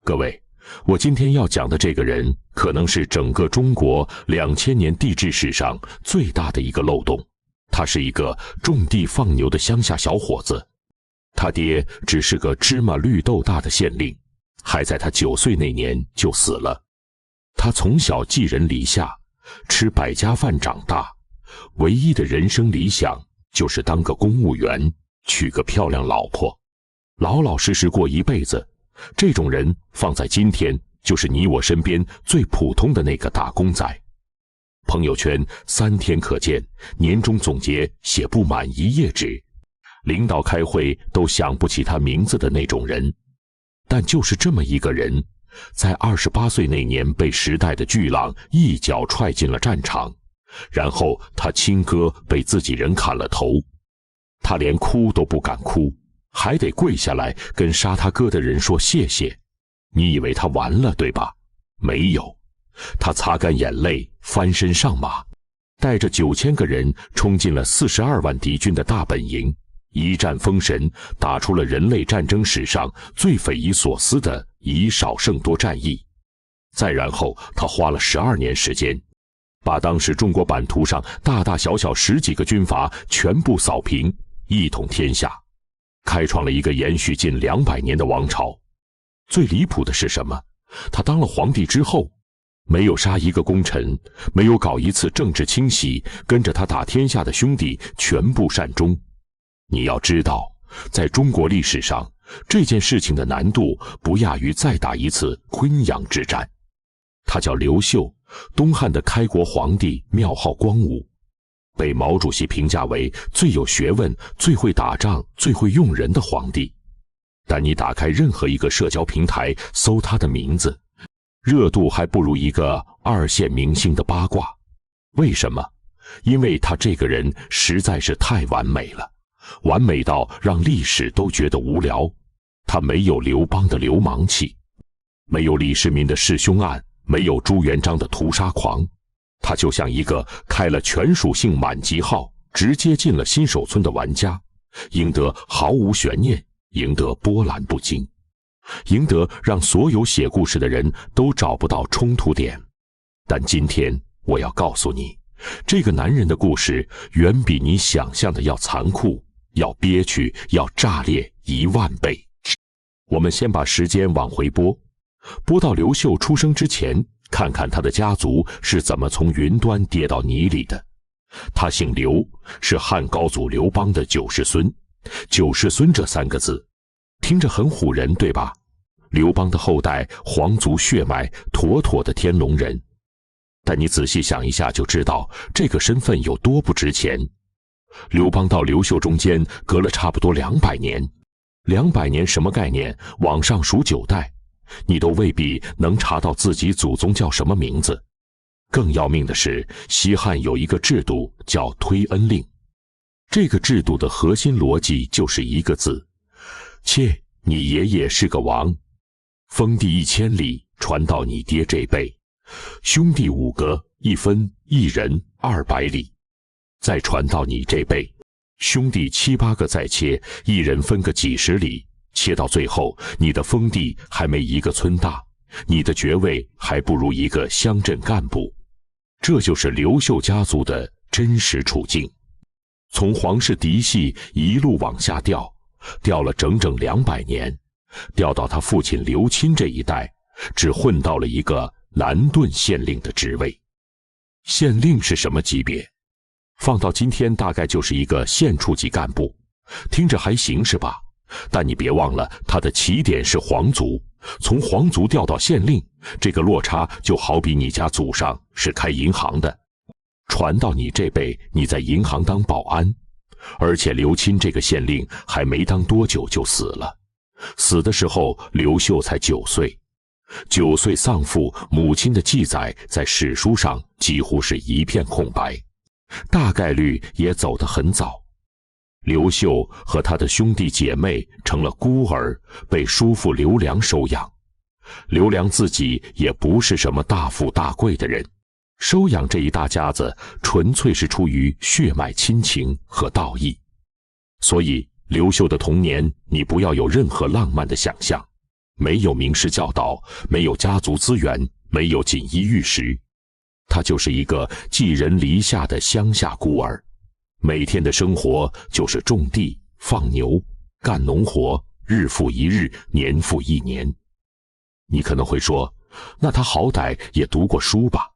各位，我今天要讲的这个人，可能是整个中国2000年地质史上最大的一个漏洞。他是一个种地放牛的乡下小伙子，他爹只是个芝麻绿豆大的县令，还在他9岁那年就死了。他从小寄人篱下，吃百家饭长大，唯一的人生理想就是当个公务员，娶个漂亮老婆，老老实实过一辈子。这种人放在今天，就是你我身边最普通的那个打工仔。朋友圈3天可见，年终总结写不满1页纸，领导开会都想不起他名字的那种人。但就是这么一个人，在28岁那年被时代的巨浪一脚踹进了战场，然后他亲哥被自己人砍了头，他连哭都不敢哭，还得跪下来跟杀他哥的人说谢谢。你以为他完了对吧？没有，他擦干眼泪，翻身上马，带着9000个人冲进了42万敌军的大本营，一战封神，打出了人类战争史上最匪夷所思的以少胜多战役。再然后他花了12年时间，把当时中国版图上大大小小10几个军阀全部扫平，一统天下，开创了一个延续近200年的王朝。最离谱的是什么？他当了皇帝之后，没有杀一个功臣，没有搞一次政治清洗，跟着他打天下的兄弟全部善终。你要知道，在中国历史上，这件事情的难度不亚于再打一次昆阳之战。他叫刘秀，东汉的开国皇帝，庙号光武，被毛主席评价为最有学问、最会打仗、最会用人的皇帝。但你打开任何一个社交平台搜他的名字，热度还不如一个2线明星的八卦。为什么？因为他这个人实在是太完美了，完美到让历史都觉得无聊。他没有刘邦的流氓气，没有李世民的弑兄案，没有朱元璋的屠杀狂。他就像一个开了全属性满级号，直接进了新手村的玩家，赢得毫无悬念，赢得波澜不惊，赢得让所有写故事的人都找不到冲突点。但今天我要告诉你，这个男人的故事远比你想象的要残酷，要憋屈，要炸裂10000倍。我们先把时间往回拨到刘秀出生之前，看看他的家族是怎么从云端跌到泥里的。他姓刘，是汉高祖刘邦的9世孙。9世孙这3个字听着很唬人对吧？刘邦的后代，皇族血脉，妥妥的天龙人。但你仔细想一下就知道这个身份有多不值钱。刘邦到刘秀中间隔了差不多200年，200年什么概念？往上数9代，你都未必能查到自己祖宗叫什么名字。更要命的是，西汉有一个制度叫推恩令，这个制度的核心逻辑就是一个字：切，你爷爷是个王，封地1000里，传到你爹这辈，兄弟5个，1分1人200里，再传到你这辈，兄弟7、8个再切，1人分个几十里，切到最后，你的封地还没一个村大，你的爵位还不如一个乡镇干部。这就是刘秀家族的真实处境。从皇室嫡系一路往下掉，掉了整整200年，掉到他父亲刘钦这一代，只混到了一个南顿县令的职位。县令是什么级别？放到今天大概就是一个县处级干部，听着还行是吧？但你别忘了，他的起点是皇族，从皇族调到县令，这个落差就好比你家祖上是开银行的，传到你这辈，你在银行当保安。而且刘钦这个县令还没当多久就死了，死的时候刘秀才9岁，9岁丧父，母亲的记载在史书上几乎是一片空白，大概率也走得很早。刘秀和他的兄弟姐妹成了孤儿，被叔父刘良收养。刘良自己也不是什么大富大贵的人，收养这一大家子纯粹是出于血脉亲情和道义。所以刘秀的童年你不要有任何浪漫的想象，没有名师教导，没有家族资源，没有锦衣玉食，他就是一个寄人篱下的乡下孤儿，每天的生活就是种地、放牛、干农活，日复一日，年复一年。你可能会说，那他好歹也读过书吧？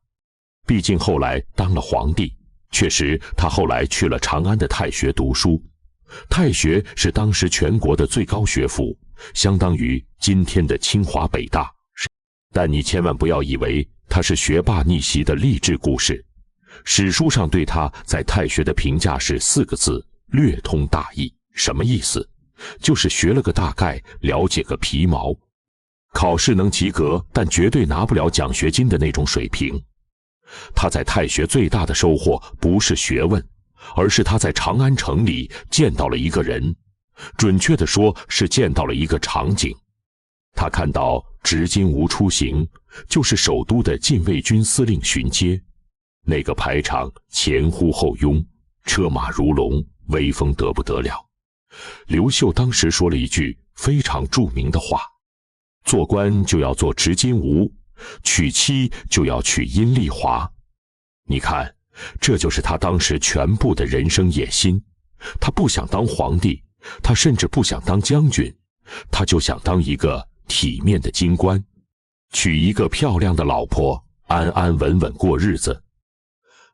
毕竟后来当了皇帝。确实，他后来去了长安的太学读书。太学是当时全国的最高学府，相当于今天的清华北大。但你千万不要以为他是学霸逆袭的励志故事。史书上对他在太学的评价是4个字：略通大义。什么意思？就是学了个大概，了解个皮毛。考试能及格，但绝对拿不了奖学金的那种水平。他在太学最大的收获不是学问，而是他在长安城里见到了一个人，准确地说是见到了一个场景。他看到执金吾出行，就是首都的禁卫军司令巡街，那个排场前呼后拥，车马如龙，威风得不得了。刘秀当时说了一句非常著名的话：做官就要做执金吾，娶妻就要娶阴丽华。你看，这就是他当时全部的人生野心。他不想当皇帝，他甚至不想当将军，他就想当一个体面的京官，娶一个漂亮的老婆，安安稳稳过日子。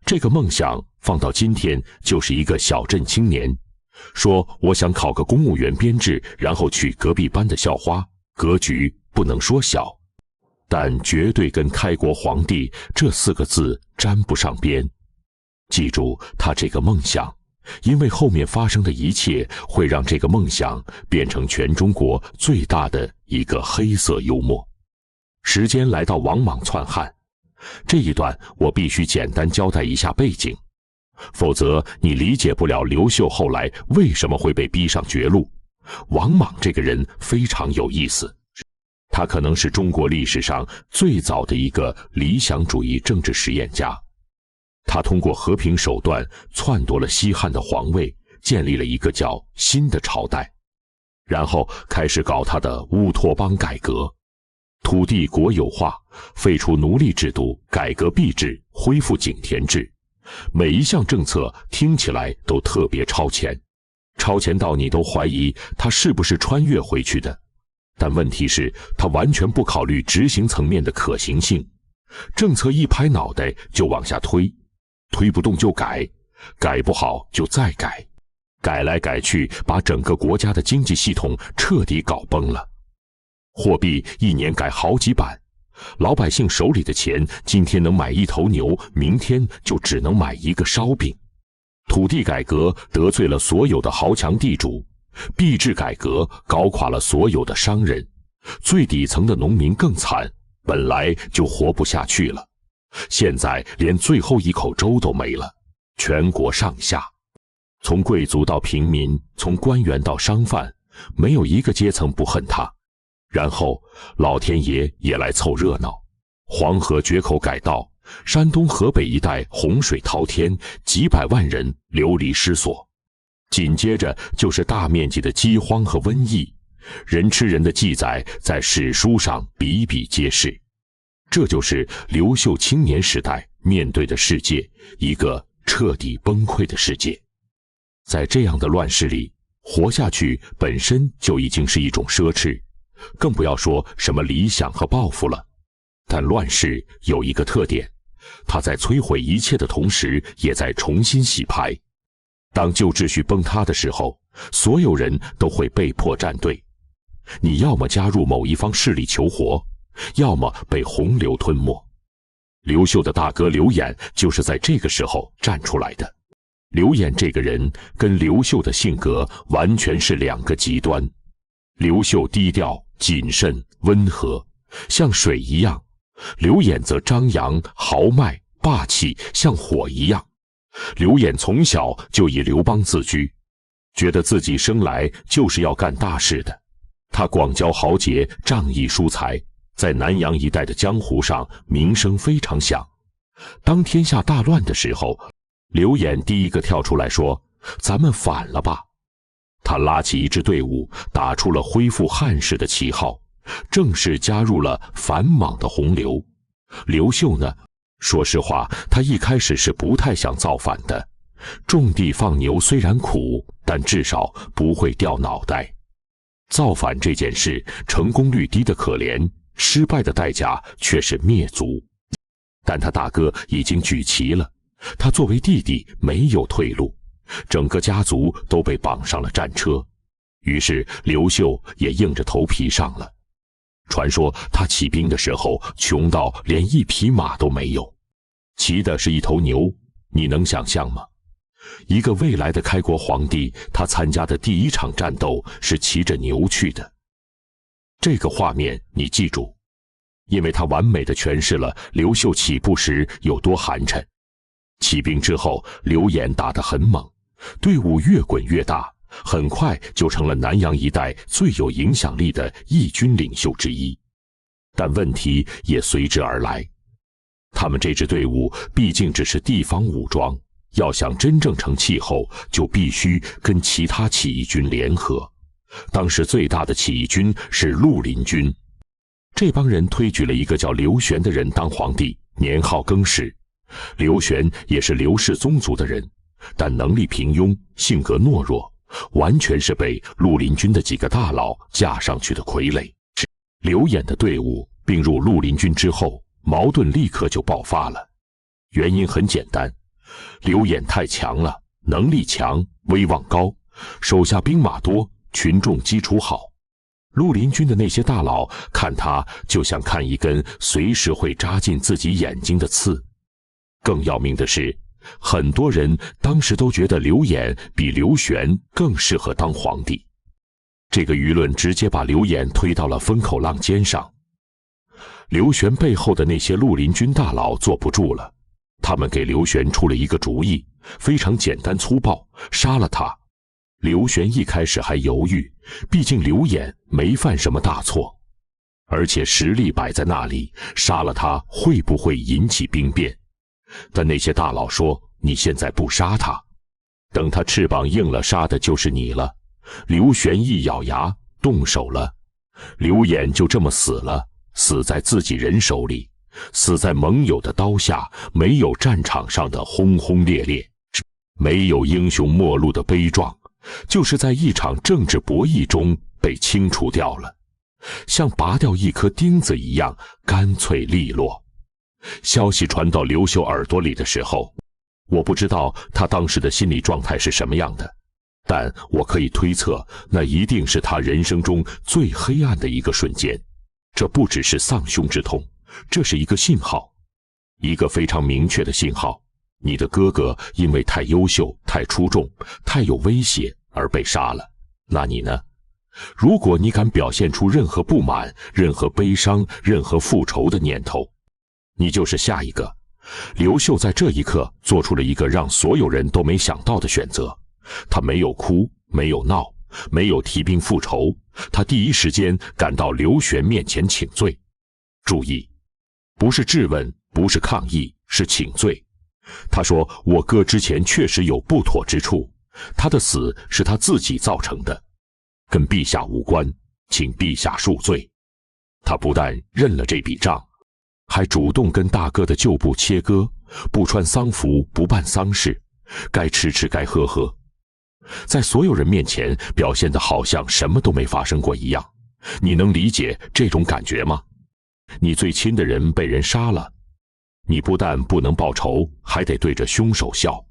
这个梦想放到今天就是一个小镇青年说，我想考个公务员编制，然后娶隔壁班的校花，格局不能说小，但绝对跟开国皇帝这4个字沾不上边。记住他这个梦想，因为后面发生的一切会让这个梦想变成全中国最大的一个黑色幽默。时间来到王莽篡汉，这一段我必须简单交代一下背景，否则你理解不了刘秀后来为什么会被逼上绝路。王莽这个人非常有意思，他可能是中国历史上最早的一个理想主义政治实验家。他通过和平手段篡夺了西汉的皇位，建立了一个叫新的朝代，然后开始搞他的乌托邦改革，土地国有化，废除奴隶制度，改革币制，恢复井田制。每一项政策听起来都特别超前，超前到你都怀疑他是不是穿越回去的。但问题是，他完全不考虑执行层面的可行性，政策一拍脑袋就往下推，推不动就改，改不好就再改，改来改去，把整个国家的经济系统彻底搞崩了。货币一年改好几版，老百姓手里的钱今天能买一头牛，明天就只能买一个烧饼。土地改革得罪了所有的豪强地主，币制改革搞垮了所有的商人，最底层的农民更惨，本来就活不下去了，现在连最后一口粥都没了。全国上下，从贵族到平民，从官员到商贩，没有一个阶层不恨他。然后老天爷也来凑热闹，黄河决口改道，山东河北一带洪水滔天，几百万人流离失所。紧接着就是大面积的饥荒和瘟疫，人吃人的记载在史书上比比皆是。这就是刘秀青年时代面对的世界，一个彻底崩溃的世界。在这样的乱世里，活下去本身就已经是一种奢侈，更不要说什么理想和抱负了。但乱世有一个特点，它在摧毁一切的同时，也在重新洗牌。当旧秩序崩塌的时候，所有人都会被迫站队，你要么加入某一方势力求活，要么被洪流吞没。刘秀的大哥刘演就是在这个时候站出来的。刘演这个人跟刘秀的性格完全是两个极端。刘秀低调、谨慎、温和，像水一样；刘演则张扬、豪迈、霸气，像火一样。刘演从小就以刘邦自居，觉得自己生来就是要干大事的。他广交豪杰，仗义疏财，在南阳一带的江湖上名声非常响。当天下大乱的时候，刘演第一个跳出来说：“咱们反了吧！”他拉起一支队伍，打出了恢复汉室的旗号，正式加入了反莽的洪流。刘秀呢，说实话，他一开始是不太想造反的。种地放牛虽然苦，但至少不会掉脑袋。造反这件事成功率低得可怜，失败的代价却是灭族。但他大哥已经举旗了，他作为弟弟没有退路，整个家族都被绑上了战车。于是刘秀也硬着头皮上了。传说他起兵的时候穷到连一匹马都没有，骑的是一头牛，你能想象吗？一个未来的开国皇帝，他参加的第一场战斗是骑着牛去的。这个画面你记住，因为他完美地诠释了刘秀起步时有多寒碜。起兵之后，刘演打得很猛，队伍越滚越大，很快就成了南阳一带最有影响力的义军领袖之一。但问题也随之而来，他们这支队伍毕竟只是地方武装，要想真正成气候，就必须跟其他起义军联合。当时最大的起义军是绿林军，这帮人推举了一个叫刘玄的人当皇帝，年号更始。刘玄也是刘氏宗族的人，但能力平庸，性格懦弱，完全是被绿林军的几个大佬架上去的傀儡。刘演的队伍并入绿林军之后，矛盾立刻就爆发了。原因很简单，刘演太强了，能力强，威望高，手下兵马多，群众基础好。绿林军的那些大佬看他就像看一根随时会扎进自己眼睛的刺。更要命的是，很多人当时都觉得刘演比刘玄更适合当皇帝。这个舆论直接把刘演推到了风口浪尖上。刘玄背后的那些绿林军大佬坐不住了，他们给刘玄出了一个主意，非常简单粗暴，杀了他。刘玄一开始还犹豫，毕竟刘演没犯什么大错，而且实力摆在那里，杀了他会不会引起兵变？但那些大佬说，你现在不杀他，等他翅膀硬了，杀的就是你了。刘玄一咬牙动手了，刘演就这么死了，死在自己人手里，死在盟友的刀下，没有战场上的轰轰烈烈，没有英雄末路的悲壮，就是在一场政治博弈中被清除掉了，像拔掉一颗钉子一样干脆利落。消息传到刘秀耳朵里的时候，我不知道他当时的心理状态是什么样的，但我可以推测，那一定是他人生中最黑暗的一个瞬间。这不只是丧兄之痛，这是一个信号，一个非常明确的信号。你的哥哥因为太优秀、太出众、太有威胁而被杀了，那你呢？如果你敢表现出任何不满、任何悲伤、任何复仇的念头，你就是下一个。刘秀在这一刻做出了一个让所有人都没想到的选择，他没有哭，没有闹，没有提兵复仇，他第一时间赶到刘玄面前请罪。注意，不是质问，不是抗议，是请罪。他说，我哥之前确实有不妥之处，他的死是他自己造成的，跟陛下无关，请陛下恕罪。他不但认了这笔账，还主动跟大哥的旧部切割，不穿丧服，不办丧事，该吃吃，该喝喝，在所有人面前表现得好像什么都没发生过一样。你能理解这种感觉吗？你最亲的人被人杀了，你不但不能报仇，还得对着凶手笑。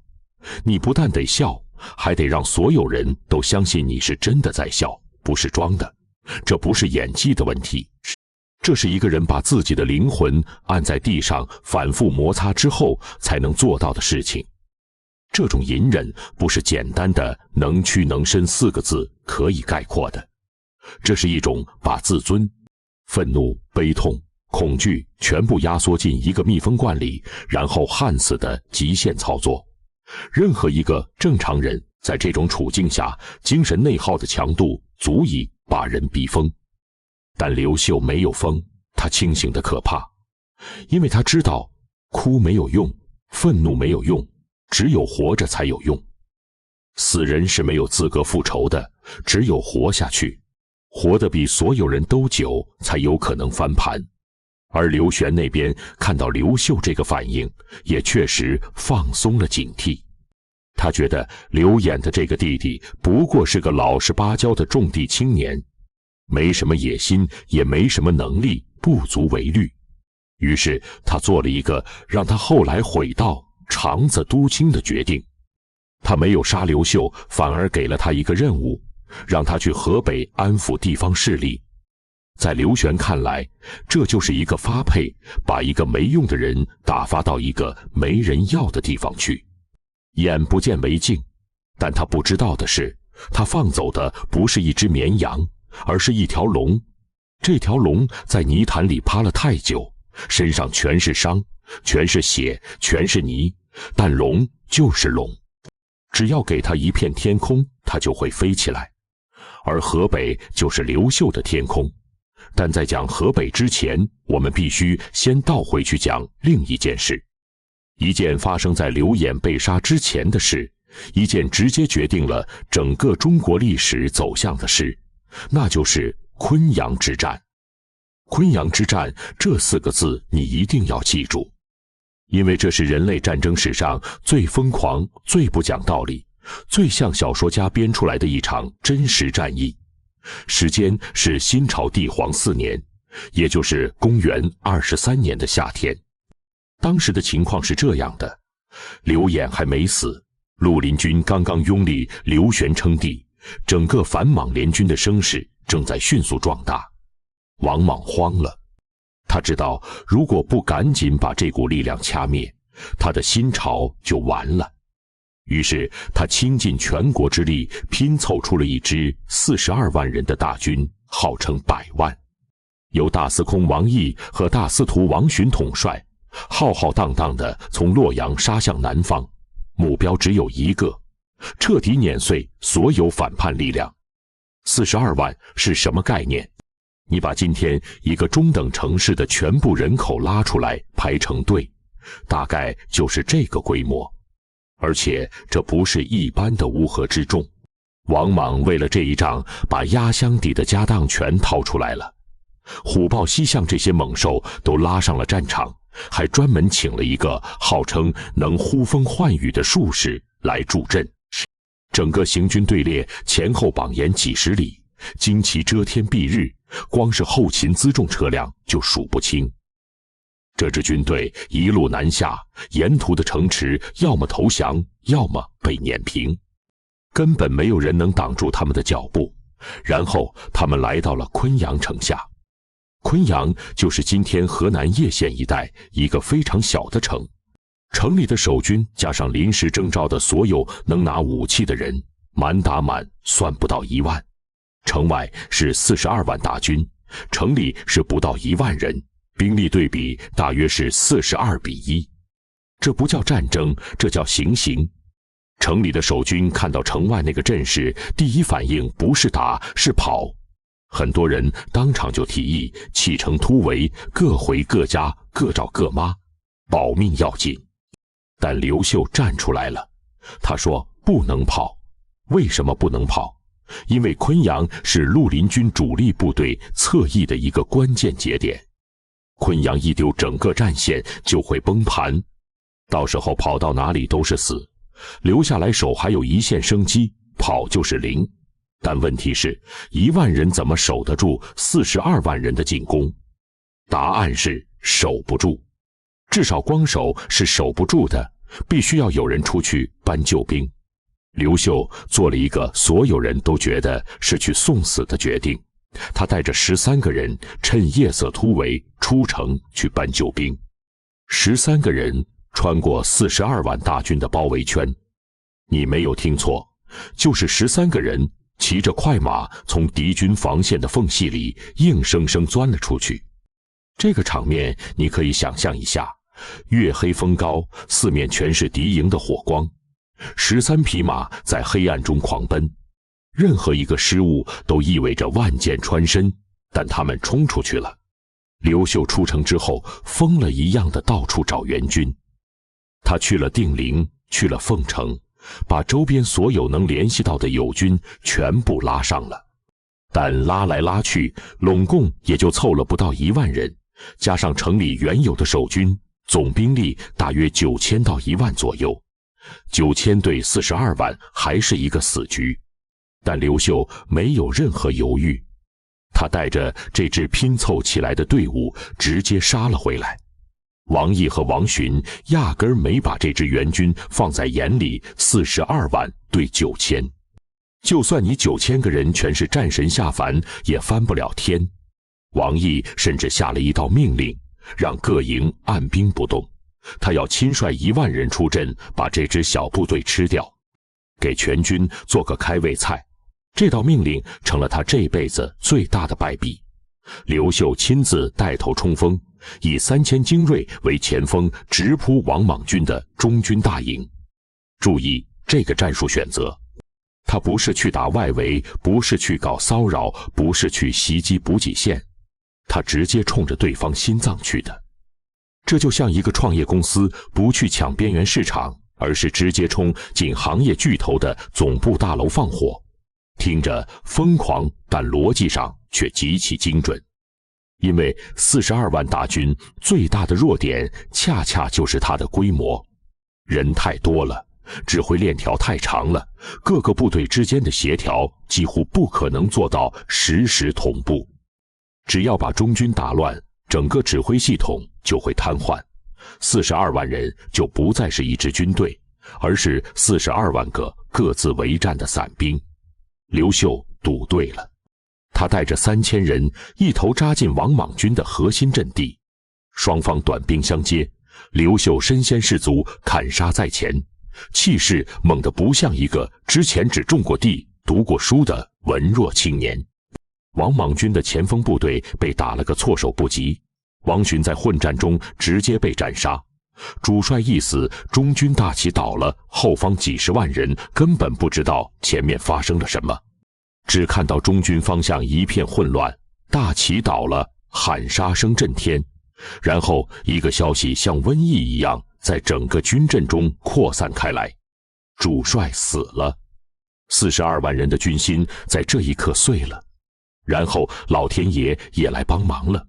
你不但得笑，还得让所有人都相信你是真的在笑，不是装的。这不是演技的问题，这是一个人把自己的灵魂按在地上反复摩擦之后才能做到的事情。这种隐忍不是简单的能屈能伸4个字可以概括的，这是一种把自尊、愤怒、悲痛、恐惧全部压缩进一个密封罐里，然后焊死的极限操作。任何一个正常人在这种处境下，精神内耗的强度足以把人逼疯。但刘秀没有疯，他清醒得可怕，因为他知道哭没有用，愤怒没有用，只有活着才有用。死人是没有资格复仇的，只有活下去。活得比所有人都久，才有可能翻盘。而刘玄那边看到刘秀这个反应，也确实放松了警惕。他觉得刘演的这个弟弟不过是个老实巴交的种地青年，没什么野心，也没什么能力，不足为虑。于是他做了一个让他后来悔到肠子都青的决定。他没有杀刘秀，反而给了他一个任务，让他去河北安抚地方势力。在刘玄看来，这就是一个发配，把一个没用的人打发到一个没人要的地方去。眼不见为净，但他不知道的是，他放走的不是一只绵羊，而是一条龙。这条龙在泥潭里趴了太久，身上全是伤，全是血，全是泥，但龙就是龙，只要给他一片天空，他就会飞起来。而河北就是刘秀的天空。但在讲河北之前，我们必须先倒回去讲另一件事，一件发生在刘演被杀之前的事，一件直接决定了整个中国历史走向的事，那就是昆阳之战。昆阳之战这4个字你一定要记住，因为这是人类战争史上最疯狂、最不讲道理、最像小说家编出来的一场真实战役。时间是新朝帝皇4年，也就是公元23年的夏天。当时的情况是这样的，刘演还没死，绿林军刚刚拥立刘玄称帝，整个反莽联军的声势正在迅速壮大。王莽慌了，他知道如果不赶紧把这股力量掐灭，他的新朝就完了。于是他倾尽全国之力，拼凑出了一支42万人的大军，号称100万，由大司空王毅和大司徒王询统帅，浩浩荡荡地从洛阳杀向南方，目标只有一个，彻底碾碎所有反叛力量。42万是什么概念？你把今天一个中等城市的全部人口拉出来排成队，大概就是这个规模。而且这不是一般的乌合之众，王莽为了这一仗，把压箱底的家当全掏出来了。虎豹西象这些猛兽都拉上了战场，还专门请了一个号称能呼风唤雨的术士来助阵。整个行军队列前后榜沿几十里，旌旗遮天蔽日，光是后勤辎重车辆就数不清。这支军队一路南下，沿途的城池要么投降，要么被碾平，根本没有人能挡住他们的脚步。然后他们来到了昆阳城下。昆阳就是今天河南叶县一带一个非常小的城，城里的守军加上临时征召的所有能拿武器的人，满打满算不到1万。城外是42万大军，城里是不到1万人，兵力对比大约是42比1。这不叫战争，这叫行刑。城里的守军看到城外那个阵势，第一反应不是打，是跑。很多人当场就提议弃城突围，各回各家，各找各妈，保命要紧。但刘秀站出来了，他说不能跑。为什么不能跑？因为昆阳是绿林军主力部队侧翼的一个关键节点，昆阳一丢，整个战线就会崩盘，到时候跑到哪里都是死，留下来守还有一线生机，跑就是零。但问题是1万人怎么守得住42万人的进攻？答案是守不住，至少光守是守不住的，必须要有人出去搬救兵。刘秀做了一个所有人都觉得是去送死的决定，他带着13个人趁夜色突围出城去搬救兵。13个人穿过42万大军的包围圈，你没有听错，就是13个人骑着快马从敌军防线的缝隙里硬生生钻了出去。这个场面你可以想象一下，月黑风高，四面全是敌营的火光，13匹马在黑暗中狂奔，任何一个失误都意味着万箭穿身，但他们冲出去了。刘秀出城之后，疯了一样的到处找援军，他去了定陵，去了凤城，把周边所有能联系到的友军全部拉上了。但拉来拉去，拢共也就凑了不到1万人，加上城里原有的守军，总兵力大约9000到1万左右。9000对42万还是一个死局，但刘秀没有任何犹豫，他带着这支拼凑起来的队伍直接杀了回来。王毅和王寻压根儿没把这支援军放在眼里，42万对9000，就算你9000个人全是战神下凡，也翻不了天。王毅甚至下了一道命令，让各营按兵不动，他要亲率1万人出阵，把这支小部队吃掉，给全军做个开胃菜。这道命令成了他这辈子最大的败笔。刘秀亲自带头冲锋，以3000精锐为前锋，直扑王莽军的中军大营。注意这个战术选择，他不是去打外围，不是去搞骚扰，不是去袭击补给线，他直接冲着对方心脏去的。这就像一个创业公司不去抢边缘市场，而是直接冲进行业巨头的总部大楼放火。听着疯狂，但逻辑上却极其精准。因为42万大军最大的弱点恰恰就是它的规模，人太多了，指挥链条太长了，各个部队之间的协调几乎不可能做到实时同步。只要把中军打乱，整个指挥系统就会瘫痪，42万人就不再是一支军队，而是42万个各自为战的散兵。刘秀赌对了，他带着3000人一头扎进王莽军的核心阵地，双方短兵相接，刘秀身先士卒，砍杀在前，气势猛得不像一个之前只种过地、读过书的文弱青年。王莽军的前锋部队被打了个措手不及，王寻在混战中直接被斩杀。主帅一死，中军大旗倒了，后方几十万人根本不知道前面发生了什么，只看到中军方向一片混乱，大旗倒了，喊杀声震天，然后一个消息像瘟疫一样在整个军阵中扩散开来，主帅死了，42万人的军心在这一刻碎了，然后老天爷也来帮忙了。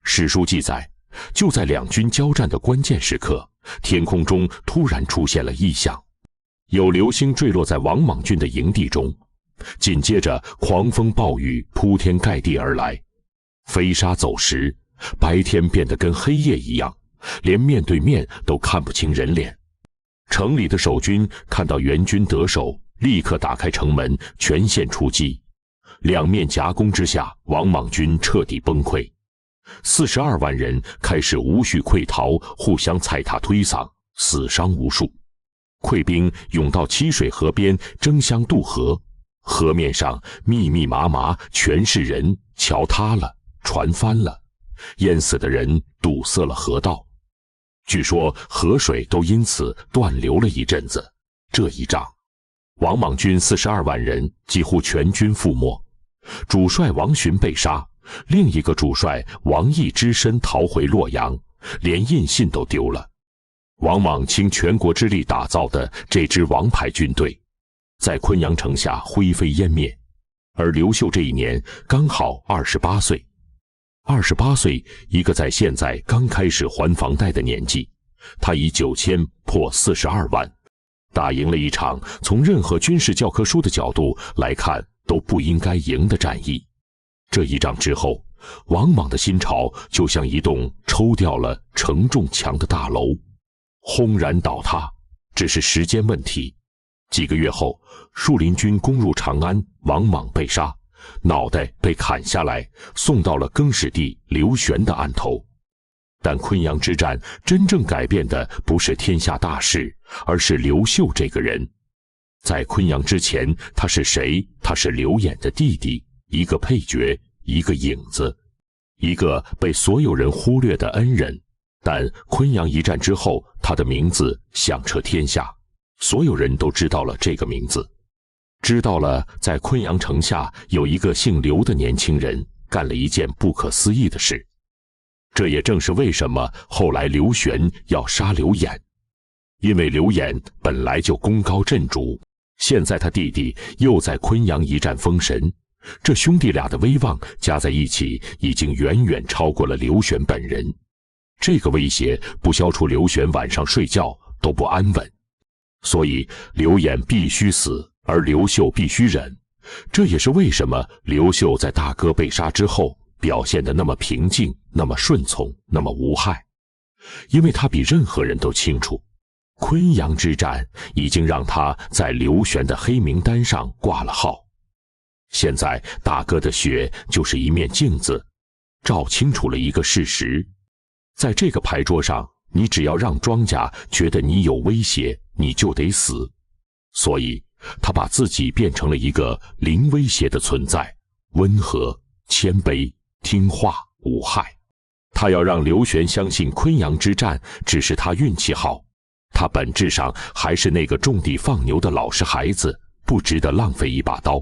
史书记载，就在两军交战的关键时刻，天空中突然出现了异象，有流星坠落在王莽军的营地中，紧接着狂风暴雨铺天盖地而来，飞沙走石，白天变得跟黑夜一样，连面对面都看不清人脸。城里的守军看到援军得手，立刻打开城门，全线出击。两面夹攻之下，王莽军彻底崩溃。42万人开始无序溃逃，互相踩踏推搡，死伤无数。溃兵涌到七水河边，争相渡河，河面上密密麻麻全是人，桥塌了，船翻了，淹死的人堵塞了河道。据说河水都因此断流了一阵子。这一仗，王莽军42万人几乎全军覆没，主帅王寻被杀，另一个主帅王毅只身逃回洛阳，连印信都丢了。王莽倾全国之力打造的这支王牌军队，在昆阳城下灰飞烟灭。而刘秀这一年刚好28岁。28岁，一个在现在刚开始还房贷的年纪，他以9000破42万，打赢了一场从任何军事教科书的角度来看都不应该赢的战役。这一仗之后，王莽的新朝就像一栋抽掉了承重墙的大楼，轰然倒塌，只是时间问题。几个月后，树林军攻入长安，王莽被杀，脑袋被砍下来，送到了更始帝刘玄的案头。但昆阳之战真正改变的不是天下大事，而是刘秀这个人。在昆阳之前，他是谁？他是刘演的弟弟，一个配角，一个影子，一个被所有人忽略的恩人。但昆阳一战之后，他的名字响彻天下，所有人都知道了这个名字，知道了在昆阳城下有一个姓刘的年轻人干了一件不可思议的事。这也正是为什么后来刘玄要杀刘演，因为刘演本来就功高震主，现在他弟弟又在昆阳一战封神，这兄弟俩的威望加在一起，已经远远超过了刘玄本人。这个威胁不消除，刘玄晚上睡觉都不安稳。所以刘演必须死，而刘秀必须忍。这也是为什么刘秀在大哥被杀之后表现得那么平静，那么顺从，那么无害。因为他比任何人都清楚，昆阳之战已经让他在刘玄的黑名单上挂了号。现在大哥的血就是一面镜子，照清楚了一个事实：在这个牌桌上，你只要让庄家觉得你有威胁，你就得死。所以他把自己变成了一个零威胁的存在，温和、谦卑、听话、无害。他要让刘玄相信昆阳之战只是他运气好，他本质上还是那个种地放牛的老实孩子，不值得浪费一把刀。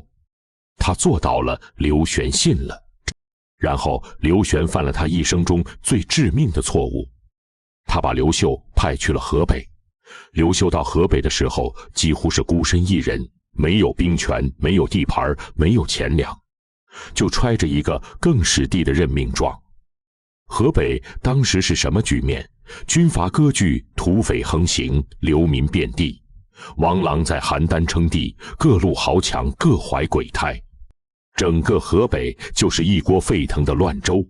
他做到了，刘玄信了。然后刘玄犯了他一生中最致命的错误，他把刘秀派去了河北。刘秀到河北的时候几乎是孤身一人，没有兵权，没有地盘，没有钱粮，就揣着一个更使地的任命状。河北当时是什么局面？军阀割据，土匪横行，流民遍地，王郎在邯郸称帝，各路豪强各怀鬼胎，整个河北就是一锅沸腾的乱粥。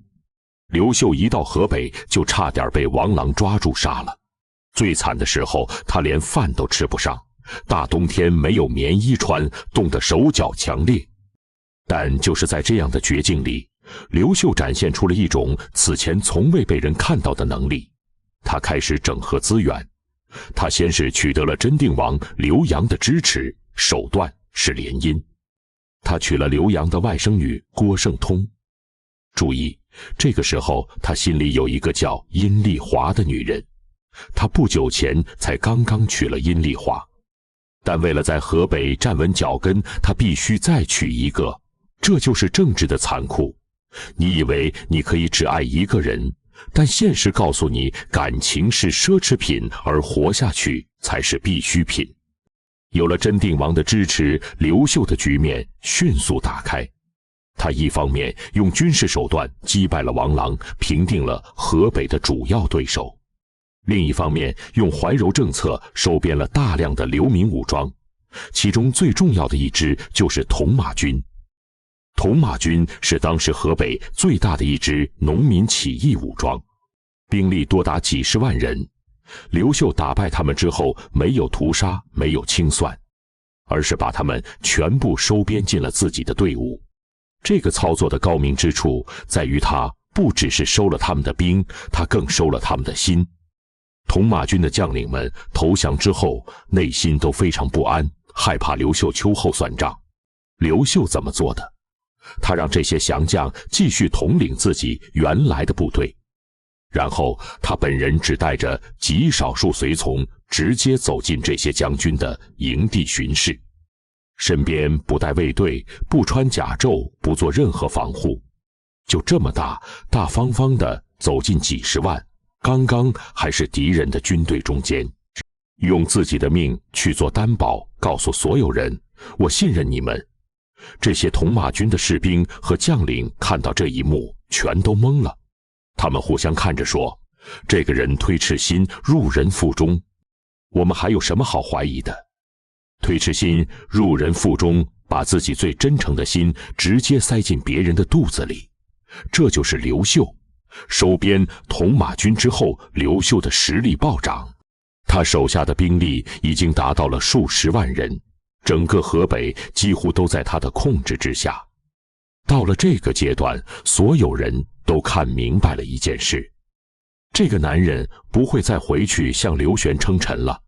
刘秀一到河北就差点被王郎抓住杀了，最惨的时候他连饭都吃不上，大冬天没有棉衣穿，冻得手脚强烈。但就是在这样的绝境里，刘秀展现出了一种此前从未被人看到的能力。他开始整合资源，他先是取得了真定王刘阳的支持，手段是联姻。他娶了刘阳的外甥女郭圣通。注意，这个时候他心里有一个叫殷丽华的女人，他不久前才刚刚娶了殷丽华，但为了在河北站稳脚跟，他必须再娶一个。这就是政治的残酷。你以为你可以只爱一个人，但现实告诉你，感情是奢侈品，而活下去才是必需品。有了真定王的支持，刘秀的局面迅速打开。他一方面用军事手段击败了王郎，平定了河北的主要对手；另一方面用怀柔政策收编了大量的流民武装，其中最重要的一支就是铜马军。铜马军是当时河北最大的一支农民起义武装，兵力多达几十万人。刘秀打败他们之后，没有屠杀，没有清算，而是把他们全部收编进了自己的队伍。这个操作的高明之处在于，他不只是收了他们的兵，他更收了他们的心。铜马军的将领们投降之后，内心都非常不安，害怕刘秀秋后算账。刘秀怎么做的？他让这些降将继续统领自己原来的部队，然后他本人只带着极少数随从直接走进这些将军的营地巡视，身边不带卫队，不穿甲胄，不做任何防护，就这么大方方地走进几十万，刚刚还是敌人的军队中间，用自己的命去做担保，告诉所有人，我信任你们。这些铜马军的士兵和将领看到这一幕，全都懵了。他们互相看着说，这个人推赤心入人腹中，我们还有什么好怀疑的？推赤心入人腹中，把自己最真诚的心直接塞进别人的肚子里，这就是刘秀。收编铜马军之后，刘秀的实力暴涨，他手下的兵力已经达到了数十万人，整个河北几乎都在他的控制之下。到了这个阶段，所有人都看明白了一件事，这个男人不会再回去向刘玄称臣了。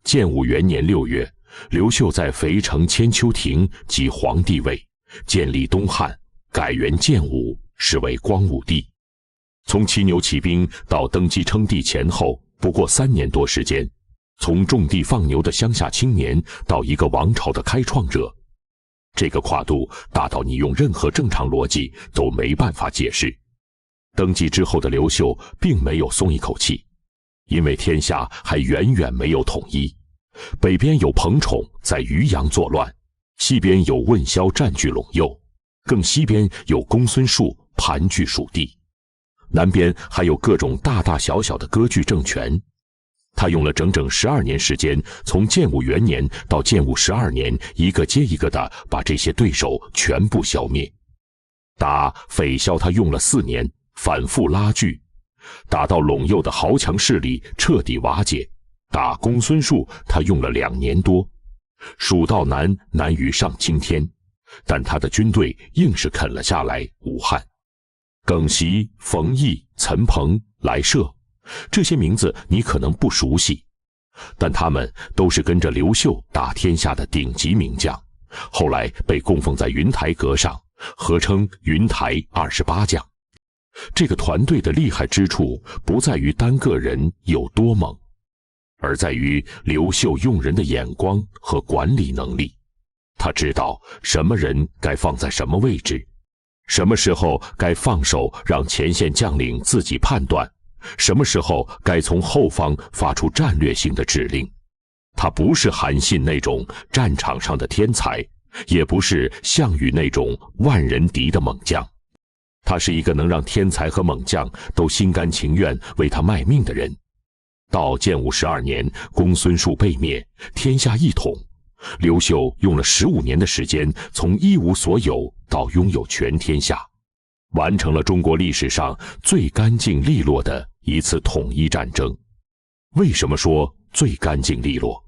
建武元年6月，刘秀在肥城千秋亭即皇帝位，建立东汉，改元建武，是为光武帝。从骑牛起兵到登基称帝前后，不过3年多时间，从种地放牛的乡下青年到一个王朝的开创者，这个跨度大到你用任何正常逻辑都没办法解释。登基之后的刘秀并没有松一口气，因为天下还远远没有统一。北边有彭宠在渔阳作乱，西边有问萧占据陇右，更西边有公孙述盘踞蜀地，南边还有各种大大小小的割据政权。他用了整整12年时间，从建武元年到建武12年，一个接一个的把这些对手全部消灭。打匪萧他用了4年，反复拉锯，打到陇右的豪强势力彻底瓦解。打公孙述他用了2年多。蜀道难，难于上青天，但他的军队硬是啃了下来武汉。耿习、冯异、岑彭、来涉，这些名字你可能不熟悉，但他们都是跟着刘秀打天下的顶级名将，后来被供奉在云台阁上，合称云台28将。这个团队的厉害之处不在于单个人有多猛，而在于刘秀用人的眼光和管理能力。他知道什么人该放在什么位置，什么时候该放手让前线将领自己判断，什么时候该从后方发出战略性的指令。他不是韩信那种战场上的天才，也不是项羽那种万人敌的猛将，他是一个能让天才和猛将都心甘情愿为他卖命的人。到建武12年，公孙述被灭，天下一统。刘秀用了15年的时间，从一无所有到拥有全天下，完成了中国历史上最干净利落的一次统一战争。为什么说最干净利落？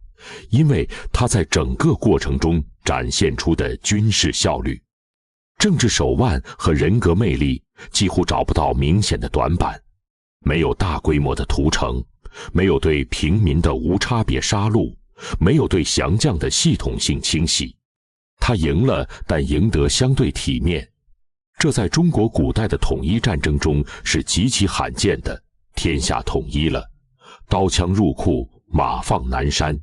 因为他在整个过程中展现出的军事效率、政治手腕和人格魅力几乎找不到明显的短板，没有大规模的屠城，没有对平民的无差别杀戮，没有对降将的系统性清洗。他赢了，但赢得相对体面，这在中国古代的统一战争中是极其罕见的。天下统一了，刀枪入库，马放南山。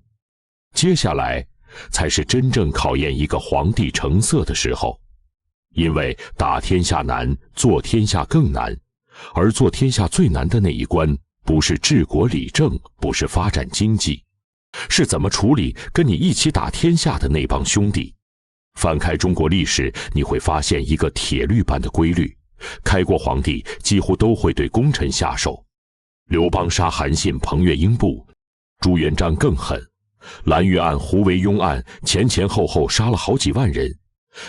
接下来才是真正考验一个皇帝成色的时候，因为打天下难，做天下更难，而做天下最难的那一关，不是治国理政，不是发展经济，是怎么处理跟你一起打天下的那帮兄弟。翻开中国历史，你会发现一个铁律般的规律，开国皇帝几乎都会对功臣下手。刘邦杀韩信、彭越英部，朱元璋更狠，蓝玉案、胡惟庸案前前后后杀了好几万人，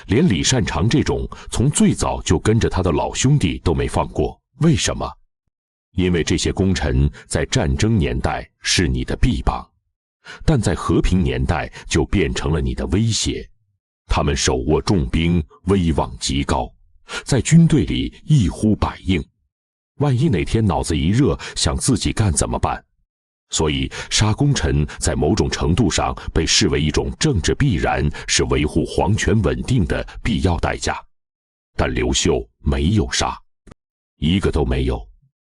连李善长这种从最早就跟着他的老兄弟都没放过。为什么？因为这些功臣在战争年代是你的臂膀，但在和平年代就变成了你的威胁。他们手握重兵，威望极高，在军队里一呼百应，万一哪天脑子一热想自己干怎么办？所以杀功臣在某种程度上被视为一种政治必然，是维护皇权稳定的必要代价。但刘秀没有杀，一个都没有。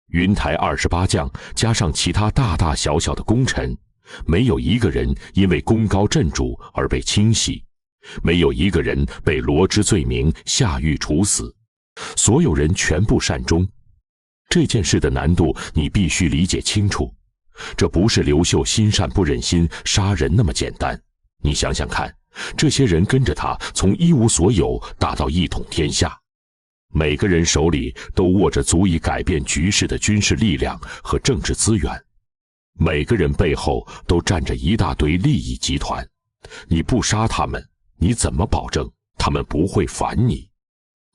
云台28将加上其他大大小小的功臣，没有一个人因为功高震主而被清洗，没有一个人被罗织罪名下狱处死，所有人全部善终。这件事的难度你必须理解清楚，这不是刘秀心善不忍心杀人那么简单。你想想看，这些人跟着他从一无所有打到一统天下，每个人手里都握着足以改变局势的军事力量和政治资源，每个人背后都站着一大堆利益集团。你不杀他们，你怎么保证他们不会烦你？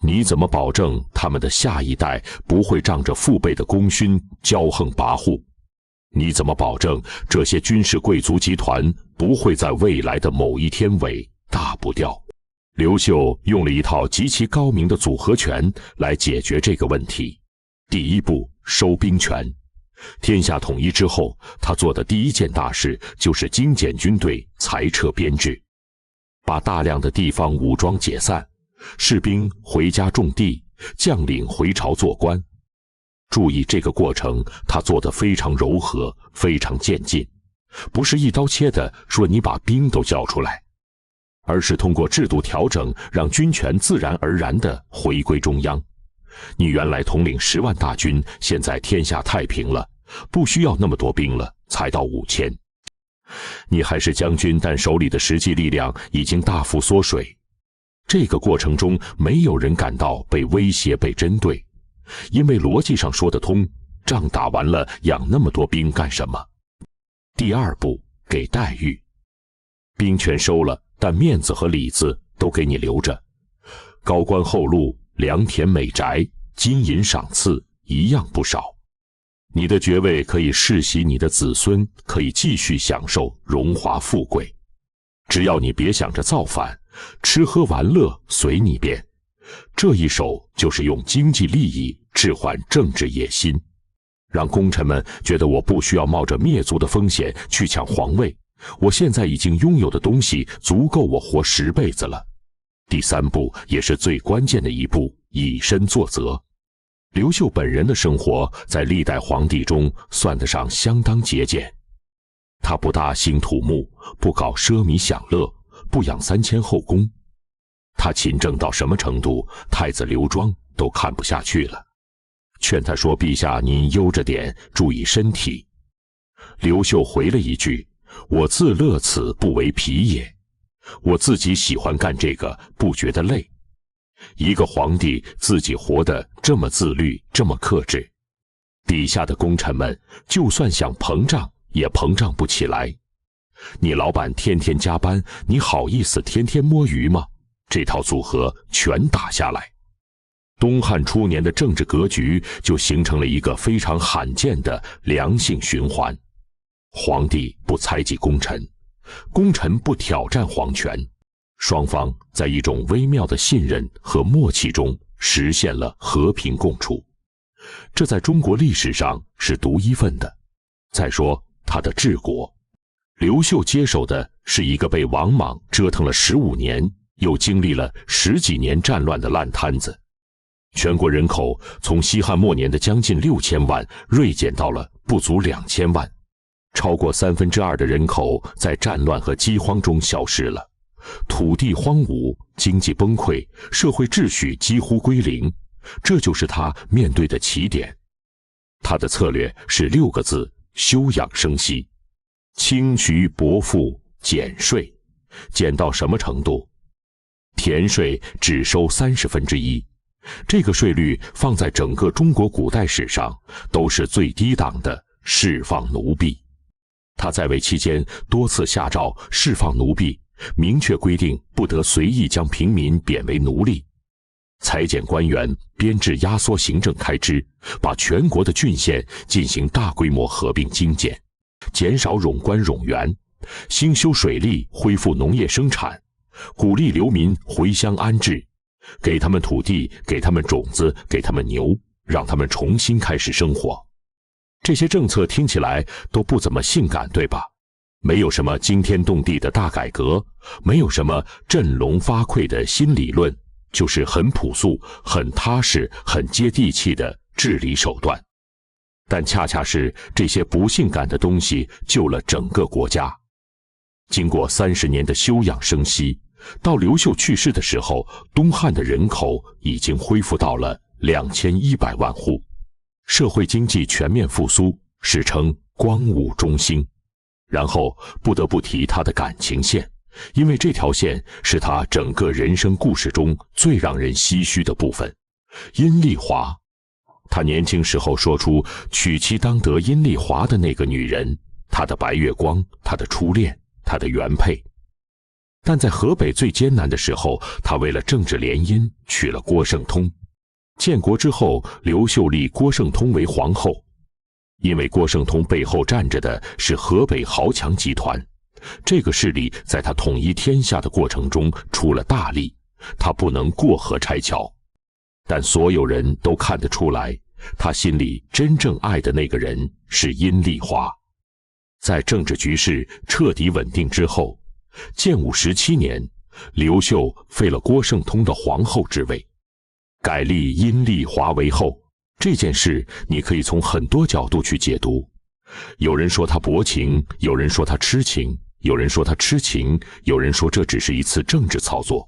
你怎么保证他们的下一代不会仗着父辈的功勋骄横跋扈？你怎么保证这些军事贵族集团不会在未来的某一天尾大不掉？刘秀用了一套极其高明的组合拳来解决这个问题。第一步，收兵权。天下统一之后，他做的第一件大事就是精简军队，裁撤编制，把大量的地方武装解散，士兵回家种地，将领回朝做官。注意这个过程，他做得非常柔和，非常渐进，不是一刀切的说你把兵都叫出来，而是通过制度调整，让军权自然而然地回归中央。你原来统领10万大军，现在天下太平了，不需要那么多兵了，才到5000。你还是将军，但手里的实际力量已经大幅缩水。这个过程中没有人感到被威胁、被针对，因为逻辑上说得通，仗打完了养那么多兵干什么？第二步，给待遇。兵权收了，但面子和里子都给你留着，高官厚禄、良田美宅、金银赏赐一样不少。你的爵位可以世袭你的子孙，可以继续享受荣华富贵，只要你别想着造反，吃喝玩乐随你便。这一手就是用经济利益置换政治野心，让功臣们觉得我不需要冒着灭族的风险去抢皇位，我现在已经拥有的东西足够我活10辈子了。第三步也是最关键的一步，以身作则。刘秀本人的生活在历代皇帝中算得上相当节俭，他不大兴土木，不搞奢靡享乐，不养3000后宫。他勤政到什么程度，太子刘庄都看不下去了，劝他说：“陛下您悠着点，注意身体。”刘秀回了一句：“我自乐此不为疲也。”我自己喜欢干这个，不觉得累。一个皇帝自己活得这么自律，这么克制，底下的功臣们就算想膨胀也膨胀不起来。你老板天天加班，你好意思天天摸鱼吗？这套组合全打下来，东汉初年的政治格局就形成了一个非常罕见的良性循环。皇帝不猜忌功臣，功臣不挑战皇权，双方在一种微妙的信任和默契中实现了和平共处。这在中国历史上是独一份的。再说他的治国，刘秀接手的是一个被王莽折腾了15年，又经历了10几年战乱的烂摊子。全国人口从西汉末年的将近6000万锐减到了不足2000万，超过2/3的人口在战乱和饥荒中消失了，土地荒芜，经济崩溃，社会秩序几乎归零，这就是他面对的起点。他的策略是6个字：休养生息，轻徐薄赋，减税。减到什么程度？田税只收1/30，这个税率放在整个中国古代史上都是最低档的释放奴婢。他在位期间多次下诏释放奴婢，明确规定不得随意将平民贬为奴隶，裁减官员，编制压缩行政开支，把全国的郡县进行大规模合并精简，减少冗官冗员，兴修水利，恢复农业生产，鼓励流民回乡安置，给他们土地，给他们种子，给他们牛，让他们重新开始生活。这些政策听起来都不怎么性感，对吧？没有什么惊天动地的大改革，没有什么振聋发聩的新理论，就是很朴素、很踏实、很接地气的治理手段。但恰恰是这些不性感的东西救了整个国家。经过30年的休养生息，到刘秀去世的时候，东汉的人口已经恢复到了2100万户，社会经济全面复苏，史称光武中兴。然后不得不提他的感情线，因为这条线是他整个人生故事中最让人唏嘘的部分。阴丽华，他年轻时候说出娶妻当得阴丽华的那个女人，他的白月光，他的初恋，他的原配。但在河北最艰难的时候，他为了政治联姻娶了郭圣通。建国之后，刘秀立郭圣通为皇后，因为郭圣通背后站着的是河北豪强集团，这个势力在他统一天下的过程中出了大力，他不能过河拆桥。但所有人都看得出来，他心里真正爱的那个人是阴丽华。在政治局势彻底稳定之后，建武17年，刘秀废了郭圣通的皇后之位，改立阴丽华为后。这件事你可以从很多角度去解读，有人说他薄情，有人说他痴情，有人说他痴情，有人说这只是一次政治操作。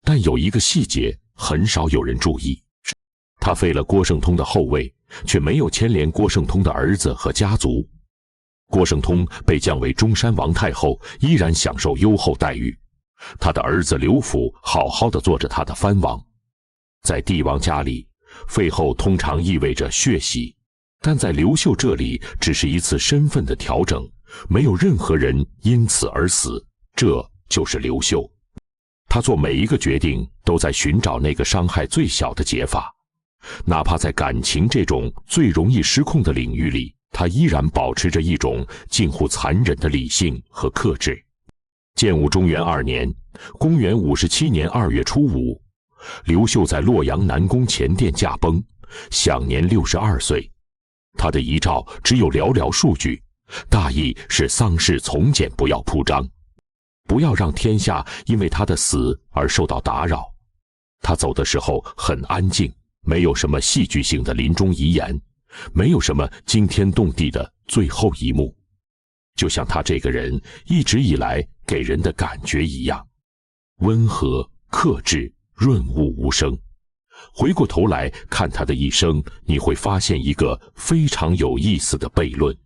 但有一个细节很少有人注意，他废了郭圣通的后位，却没有牵连郭圣通的儿子和家族。郭圣通被降为中山王太后，依然享受优厚待遇，他的儿子刘辅好好的做着他的藩王。在帝王家里，废后通常意味着血洗，但在刘秀这里只是一次身份的调整，没有任何人因此而死，这就是刘秀。他做每一个决定都在寻找那个伤害最小的解法，哪怕在感情这种最容易失控的领域里，他依然保持着一种近乎残忍的理性和克制。建武中原2年，公元57年2月初5，刘秀在洛阳南宫前殿驾崩，享年62岁。他的遗诏只有寥寥数句，大意是丧事从简，不要铺张，不要让天下因为他的死而受到打扰。他走的时候很安静，没有什么戏剧性的临终遗言，没有什么惊天动地的最后一幕，就像他这个人一直以来给人的感觉一样，温和、克制、润物无声。回过头来看他的一生，你会发现一个非常有意思的悖论。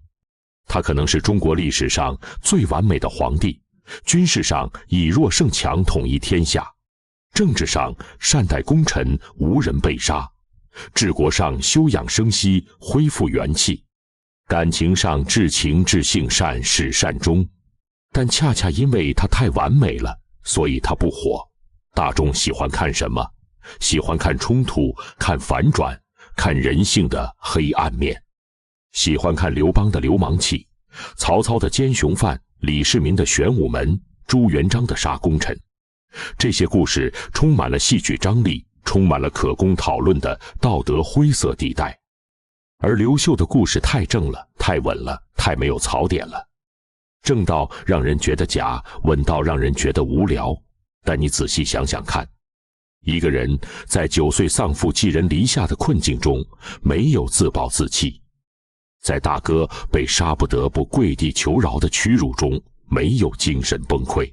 他可能是中国历史上最完美的皇帝，军事上以弱胜强统一天下，政治上善待功臣，无人被杀，治国上休养生息，恢复元气，感情上至情至性善，始善终。但恰恰因为他太完美了，所以他不火。大众喜欢看什么？喜欢看冲突，看反转，看人性的黑暗面。喜欢看刘邦的流氓气，曹操的奸雄犯，李世民的玄武门，朱元璋的杀功臣。这些故事充满了戏剧张力，充满了可供讨论的道德灰色地带。而刘秀的故事太正了，太稳了，太没有槽点了。正到让人觉得假，稳到让人觉得无聊。但你仔细想想看，一个人在9岁丧父寄人篱下的困境中，没有自暴自弃；在大哥被杀不得不跪地求饶的屈辱中，没有精神崩溃；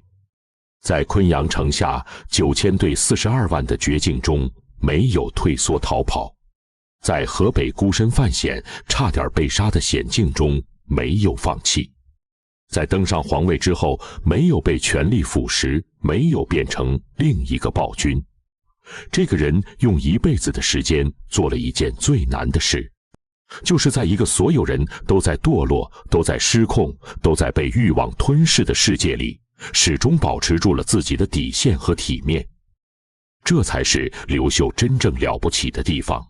在昆阳城下9000对42万的绝境中，没有退缩逃跑；在河北孤身犯险，差点被杀的险境中，没有放弃；在登上皇位之后，没有被权力腐蚀，没有变成另一个暴君。这个人用一辈子的时间做了一件最难的事，就是在一个所有人都在堕落、都在失控、都在被欲望吞噬的世界里，始终保持住了自己的底线和体面。这才是刘秀真正了不起的地方。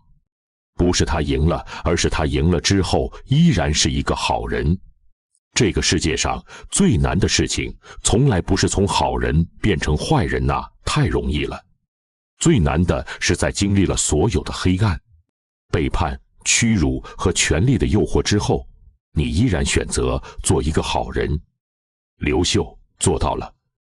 不是他赢了，而是他赢了之后依然是一个好人。这个世界上最难的事情，从来不是从好人变成坏人呐，太容易了。最难的是在经历了所有的黑暗、背叛、屈辱和权力的诱惑之后，你依然选择做一个好人。刘秀做到了。